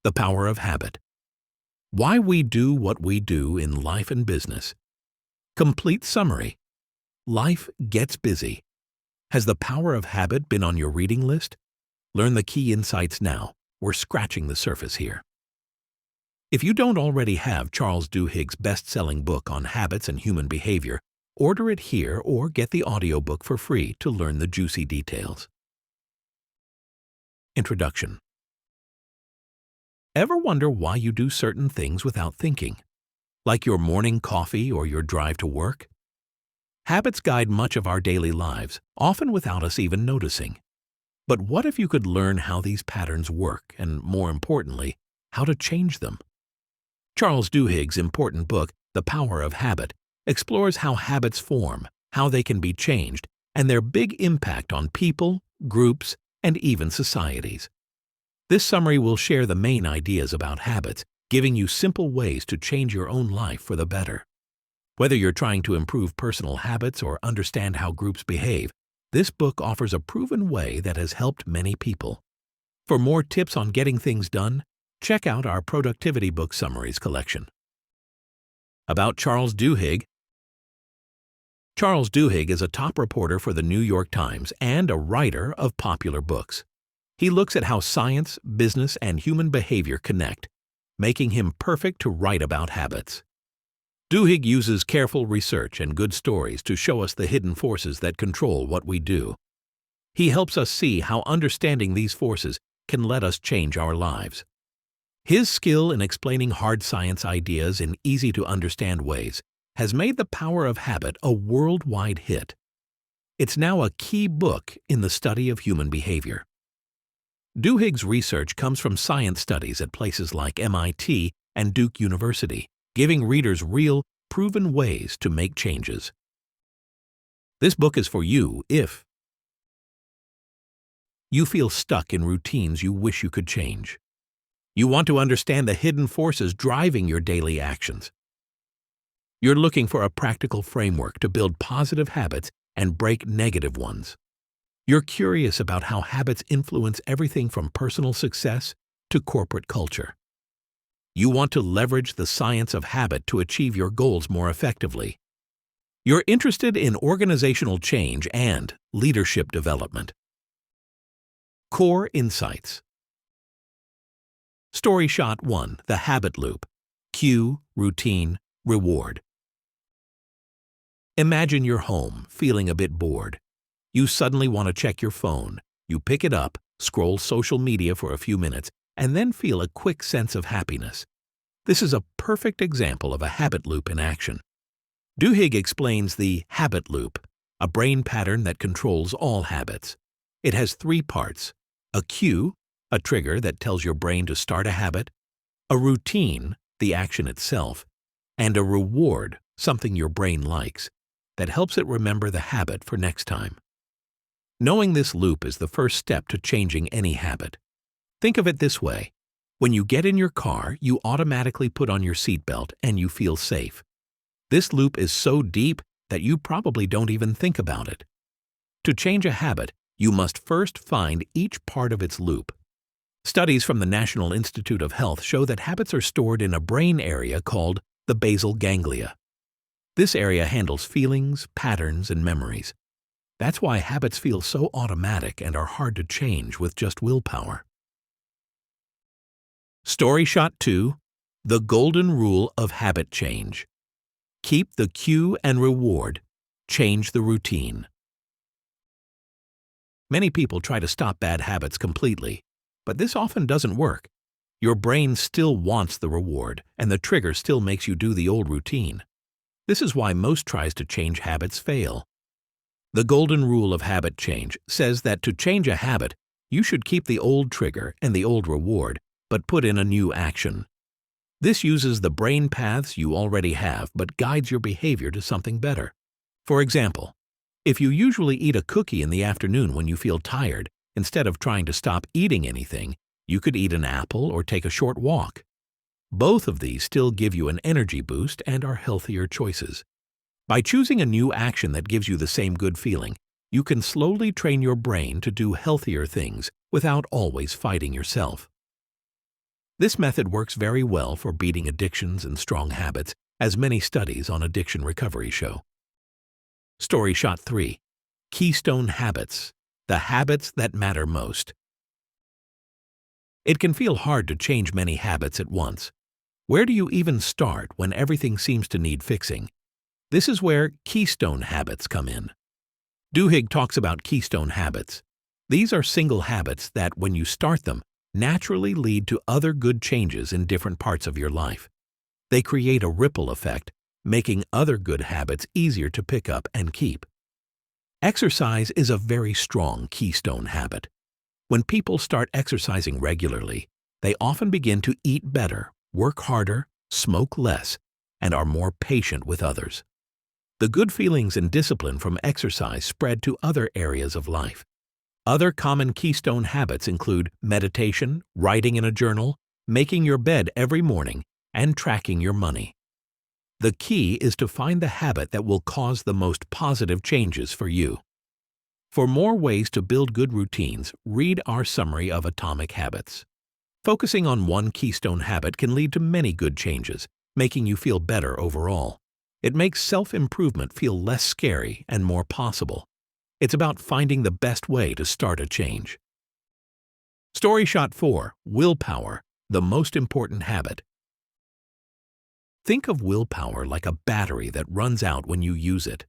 The Power of Habit. Why we do what we do in life and business. Complete summary. Life gets busy. Has the power of habit been on your reading list? Learn the key insights now. We're scratching the surface here. If you don't already have Charles Duhigg's best-selling book on habits and human behavior, order it here or get the audiobook for free to learn the juicy details. Introduction. Ever wonder why you do certain things without thinking? Like your morning coffee or your drive to work? Habits guide much of our daily lives, often without us even noticing. But what if you could learn how these patterns work and, more importantly, how to change them? Charles Duhigg's important book, The Power of Habit, explores how habits form, how they can be changed, and their big impact on people, groups, and even societies. This summary will share the main ideas about habits, giving you simple ways to change your own life for the better. Whether you're trying to improve personal habits or understand how groups behave, this book offers a proven way that has helped many people. For more tips on getting things done, check out our Productivity Book Summaries collection. About Charles Duhigg. Charles Duhigg is a top reporter for the New York Times and a writer of popular books. He looks at how science, business, and human behavior connect, making him perfect to write about habits. Duhigg uses careful research and good stories to show us the hidden forces that control what we do. He helps us see how understanding these forces can let us change our lives. His skill in explaining hard science ideas in easy-to-understand ways has made The Power of Habit a worldwide hit. It's now a key book in the study of human behavior. Duhigg's research comes from science studies at places like MIT and Duke University, giving readers real, proven ways to make changes. This book is for you if you feel stuck in routines you wish you could change. You want to understand the hidden forces driving your daily actions. You're looking for a practical framework to build positive habits and break negative ones. You're curious about how habits influence everything from personal success to corporate culture. You want to leverage the science of habit to achieve your goals more effectively. You're interested in organizational change and leadership development. Core Insights. StoryShot 1, The Habit Loop. Cue, routine, reward. Imagine you're home, feeling a bit bored. You suddenly want to check your phone. You pick it up, scroll social media for a few minutes, and then feel a quick sense of happiness. This is a perfect example of a habit loop in action. Duhigg explains the habit loop, a brain pattern that controls all habits. It has three parts: a cue, a trigger that tells your brain to start a habit; a routine, the action itself; and a reward, something your brain likes, that helps it remember the habit for next time. Knowing this loop is the first step to changing any habit. Think of it this way. When you get in your car, you automatically put on your seatbelt and you feel safe. This loop is so deep that you probably don't even think about it. To change a habit, you must first find each part of its loop. Studies from the National Institute of Health show that habits are stored in a brain area called the basal ganglia. This area handles feelings, patterns, and memories. That's why habits feel so automatic and are hard to change with just willpower. StoryShot 2, The Golden Rule of Habit Change. Keep the cue and reward. Change the routine. Many people try to stop bad habits completely, but this often doesn't work. Your brain still wants the reward, and the trigger still makes you do the old routine. This is why most tries to change habits fail. The golden rule of habit change says that to change a habit, you should keep the old trigger and the old reward, but put in a new action. This uses the brain paths you already have but guides your behavior to something better. For example, if you usually eat a cookie in the afternoon when you feel tired, instead of trying to stop eating anything, you could eat an apple or take a short walk. Both of these still give you an energy boost and are healthier choices. By choosing a new action that gives you the same good feeling, you can slowly train your brain to do healthier things without always fighting yourself. This method works very well for beating addictions and strong habits, as many studies on addiction recovery show. StoryShot 3. Keystone Habits. The habits that matter most. It can feel hard to change many habits at once. Where do you even start when everything seems to need fixing? This is where Keystone Habits come in. Duhigg talks about Keystone Habits. These are single habits that, when you start them, naturally lead to other good changes in different parts of your life. They create a ripple effect, making other good habits easier to pick up and keep. Exercise is a very strong keystone habit. When people start exercising regularly, they often begin to eat better, work harder, smoke less, and are more patient with others. The good feelings and discipline from exercise spread to other areas of life. Other common keystone habits include meditation, writing in a journal, making your bed every morning, and tracking your money. The key is to find the habit that will cause the most positive changes for you. For more ways to build good routines, read our summary of Atomic Habits. Focusing on one keystone habit can lead to many good changes, making you feel better overall. It makes self-improvement feel less scary and more possible. It's about finding the best way to start a change. StoryShot 4. Willpower, the most important habit. Think of willpower like a battery that runs out when you use it.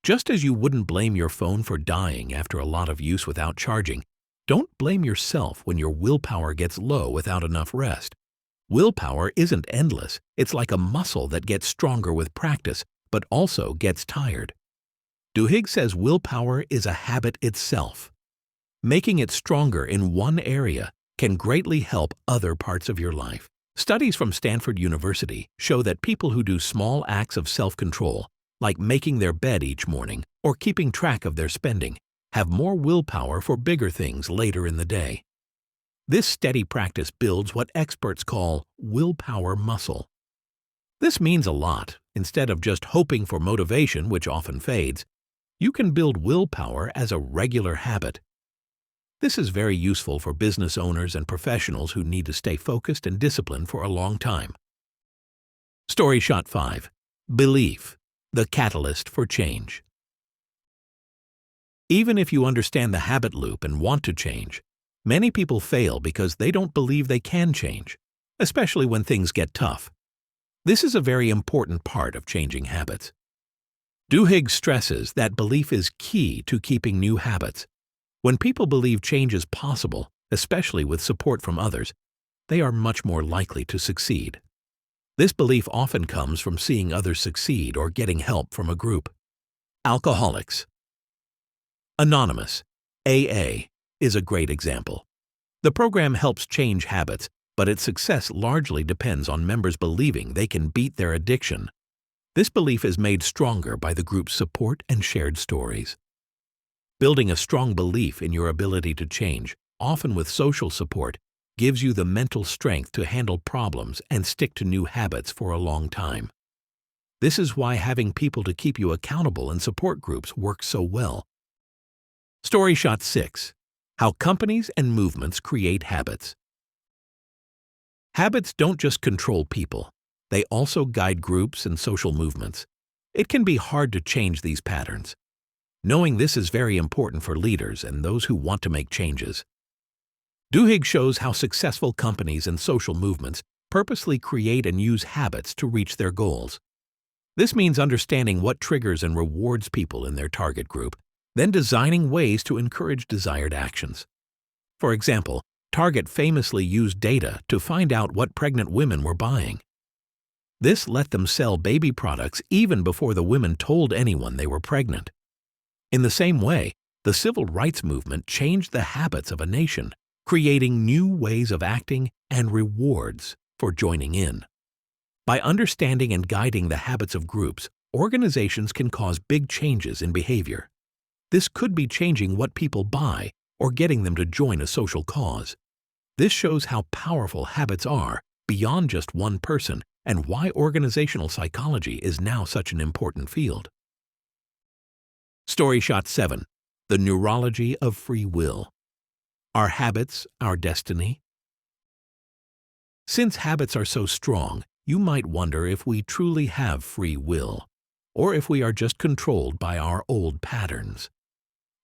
Just as you wouldn't blame your phone for dying after a lot of use without charging, don't blame yourself when your willpower gets low without enough rest. Willpower isn't endless. It's like a muscle that gets stronger with practice, but also gets tired. Duhigg says willpower is a habit itself. Making it stronger in one area can greatly help other parts of your life. Studies from Stanford University show that people who do small acts of self-control, like making their bed each morning or keeping track of their spending, have more willpower for bigger things later in the day. This steady practice builds what experts call willpower muscle. This means a lot. Instead of just hoping for motivation, which often fades, you can build willpower as a regular habit. This is very useful for business owners and professionals who need to stay focused and disciplined for a long time. StoryShot 5. Belief, the catalyst for change. Even if you understand the habit loop and want to change, many people fail because they don't believe they can change, especially when things get tough. This is a very important part of changing habits. Duhigg stresses that belief is key to keeping new habits. When people believe change is possible, especially with support from others, they are much more likely to succeed. This belief often comes from seeing others succeed or getting help from a group. Alcoholics Anonymous, AA, is a great example. The program helps change habits, but its success largely depends on members believing they can beat their addiction. This belief is made stronger by the group's support and shared stories. Building a strong belief in your ability to change, often with social support, gives you the mental strength to handle problems and stick to new habits for a long time. This is why having people to keep you accountable in support groups works so well. StoryShot 6. How companies and movements create habits. Habits don't just control people. They also guide groups and social movements. It can be hard to change these patterns. Knowing this is very important for leaders and those who want to make changes. Duhigg shows how successful companies and social movements purposely create and use habits to reach their goals. This means understanding what triggers and rewards people in their target group, then designing ways to encourage desired actions. For example, Target famously used data to find out what pregnant women were buying. This let them sell baby products even before the women told anyone they were pregnant. In the same way, the civil rights movement changed the habits of a nation, creating new ways of acting and rewards for joining in. By understanding and guiding the habits of groups, organizations can cause big changes in behavior. This could be changing what people buy or getting them to join a social cause. This shows how powerful habits are beyond just one person and why organizational psychology is now such an important field. StoryShot 7. The Neurology of Free Will. Are habits our destiny? Since habits are so strong, you might wonder if we truly have free will, or if we are just controlled by our old patterns.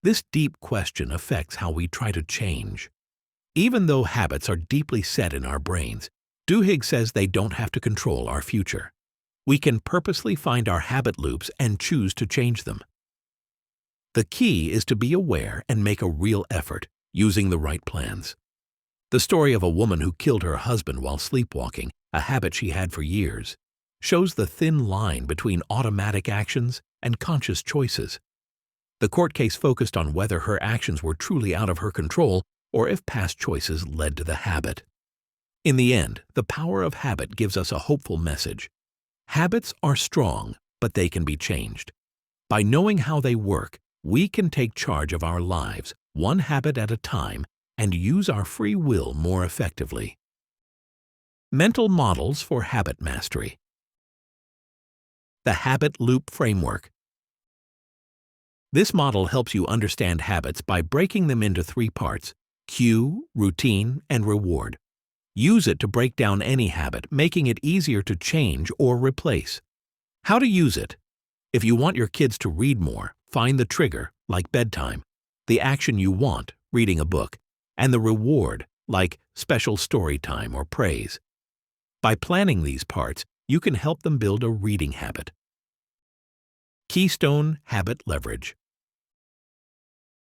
This deep question affects how we try to change. Even though habits are deeply set in our brains, Duhigg says they don't have to control our future. We can purposely find our habit loops and choose to change them. The key is to be aware and make a real effort, using the right plans. The story of a woman who killed her husband while sleepwalking, a habit she had for years, shows the thin line between automatic actions and conscious choices. The court case focused on whether her actions were truly out of her control or if past choices led to the habit. In the end, the power of habit gives us a hopeful message. Habits are strong, but they can be changed. By knowing how they work, we can take charge of our lives, one habit at a time, and use our free will more effectively. Mental models for habit mastery. The Habit Loop Framework. This model helps you understand habits by breaking them into 3 parts: cue, routine, and reward. Use it to break down any habit, making it easier to change or replace. How to use it. If you want your kids to read more, find the trigger, like bedtime, the action you want, reading a book, and the reward, like special story time or praise. By planning these parts, you can help them build a reading habit. Keystone Habit Leverage.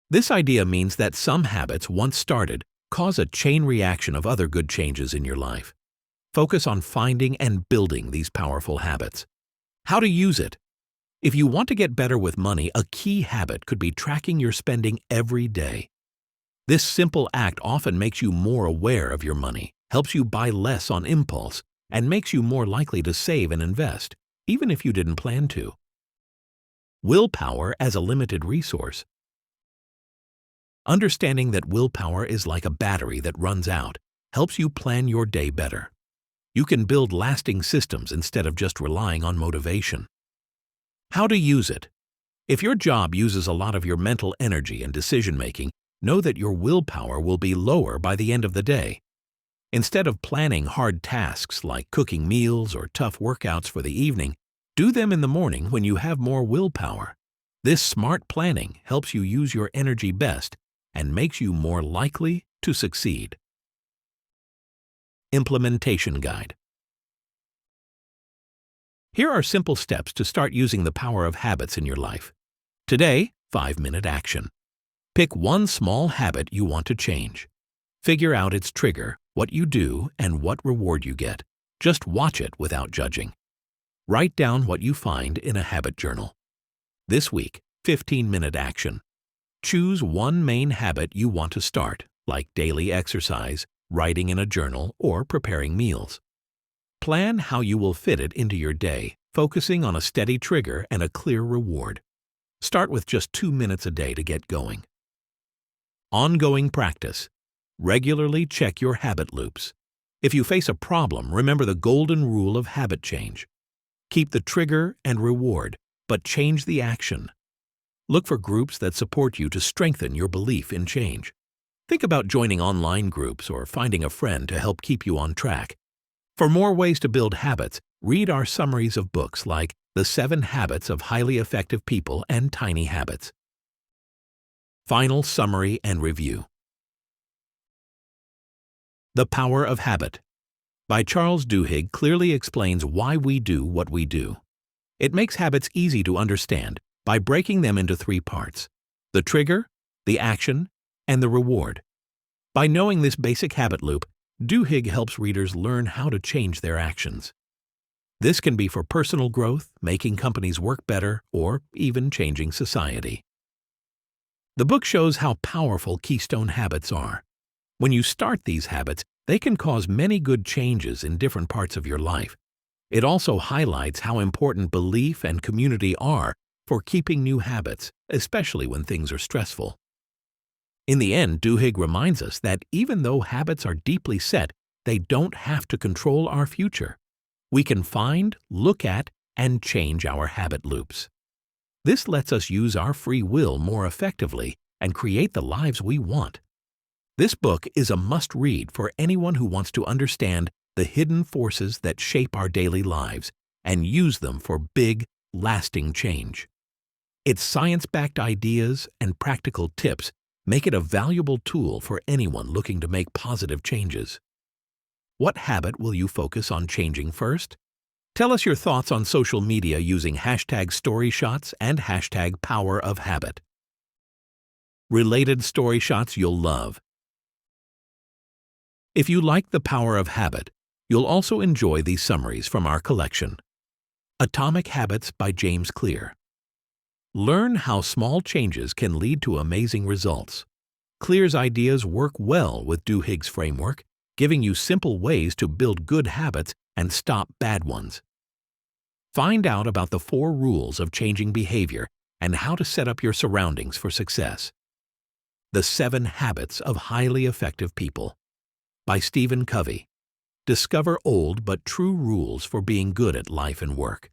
This idea means that some habits, once started, cause a chain reaction of other good changes in your life. Focus on finding and building these powerful habits. How to use it. If you want to get better with money, a key habit could be tracking your spending every day. This simple act often makes you more aware of your money, helps you buy less on impulse, and makes you more likely to save and invest, even if you didn't plan to. Willpower as a limited resource. Understanding that willpower is like a battery that runs out helps you plan your day better. You can build lasting systems instead of just relying on motivation. How to use it. If your job uses a lot of your mental energy and decision-making, know that your willpower will be lower by the end of the day. Instead of planning hard tasks like cooking meals or tough workouts for the evening, do them in the morning when you have more willpower. This smart planning helps you use your energy best and makes you more likely to succeed. Implementation Guide. Here are simple steps to start using the power of habits in your life. Today, 5-minute action. Pick one small habit you want to change. Figure out its trigger, what you do, and what reward you get. Just watch it without judging. Write down what you find in a habit journal. This week, 15-minute action. Choose one main habit you want to start, like daily exercise, writing in a journal, or preparing meals. Plan how you will fit it into your day, focusing on a steady trigger and a clear reward. Start with just 2 minutes a day to get going. Ongoing practice. Regularly check your habit loops. If you face a problem, remember the golden rule of habit change. Keep the trigger and reward, but change the action. Look for groups that support you to strengthen your belief in change. Think about joining online groups or finding a friend to help keep you on track. For more ways to build habits, read our summaries of books like The 7 Habits of Highly Effective People and Tiny Habits. Final summary and review. The Power of Habit by Charles Duhigg clearly explains why we do what we do. It makes habits easy to understand by breaking them into 3 parts: the trigger, the action, and the reward. By knowing this basic habit loop, Duhigg helps readers learn how to change their actions. This can be for personal growth, making companies work better, or even changing society. The book shows how powerful Keystone Habits are. When you start these habits, they can cause many good changes in different parts of your life. It also highlights how important belief and community are for keeping new habits, especially when things are stressful. In the end, Duhigg reminds us that even though habits are deeply set, they don't have to control our future. We can find, look at, and change our habit loops. This lets us use our free will more effectively and create the lives we want. This book is a must-read for anyone who wants to understand the hidden forces that shape our daily lives, and use them for big, lasting change. Its science-backed ideas and practical tips make it a valuable tool for anyone looking to make positive changes. What habit will you focus on changing first? Tell us your thoughts on social media using hashtag StoryShots and hashtag PowerOfHabit. Related StoryShots you'll love. If you like the Power of Habit, you'll also enjoy these summaries from our collection. Atomic Habits by James Clear. Learn how small changes can lead to amazing results. Clear's ideas work well with Duhigg's framework, giving you simple ways to build good habits and stop bad ones. Find out about the 4 rules of changing behavior and how to set up your surroundings for success. The 7 Habits of Highly Effective People by Stephen Covey. Discover old but true rules for being good at life and work.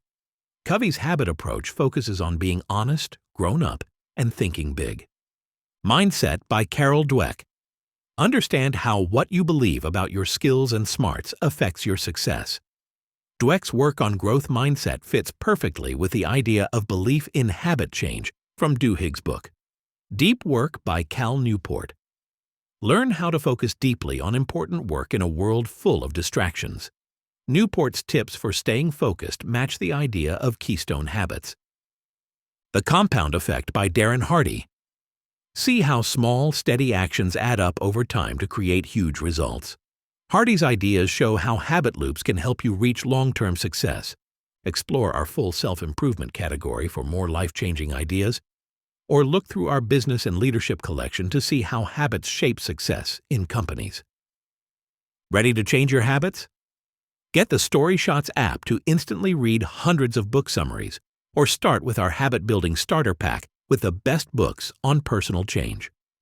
Covey's habit approach focuses on being honest, grown up, and thinking big. Mindset by Carol Dweck. Understand how what you believe about your skills and smarts affects your success. Dweck's work on growth mindset fits perfectly with the idea of belief in habit change from Duhigg's book. Deep Work by Cal Newport. Learn how to focus deeply on important work in a world full of distractions. Newport's tips for staying focused match the idea of Keystone Habits. The Compound Effect by Darren Hardy. See how small, steady actions add up over time to create huge results. Hardy's ideas show how habit loops can help you reach long-term success. Explore our full self-improvement category for more life-changing ideas, or look through our business and leadership collection to see how habits shape success in companies. Ready to change your habits? Get the StoryShots app to instantly read hundreds of book summaries, or start with our habit-building starter pack with the best books on personal change.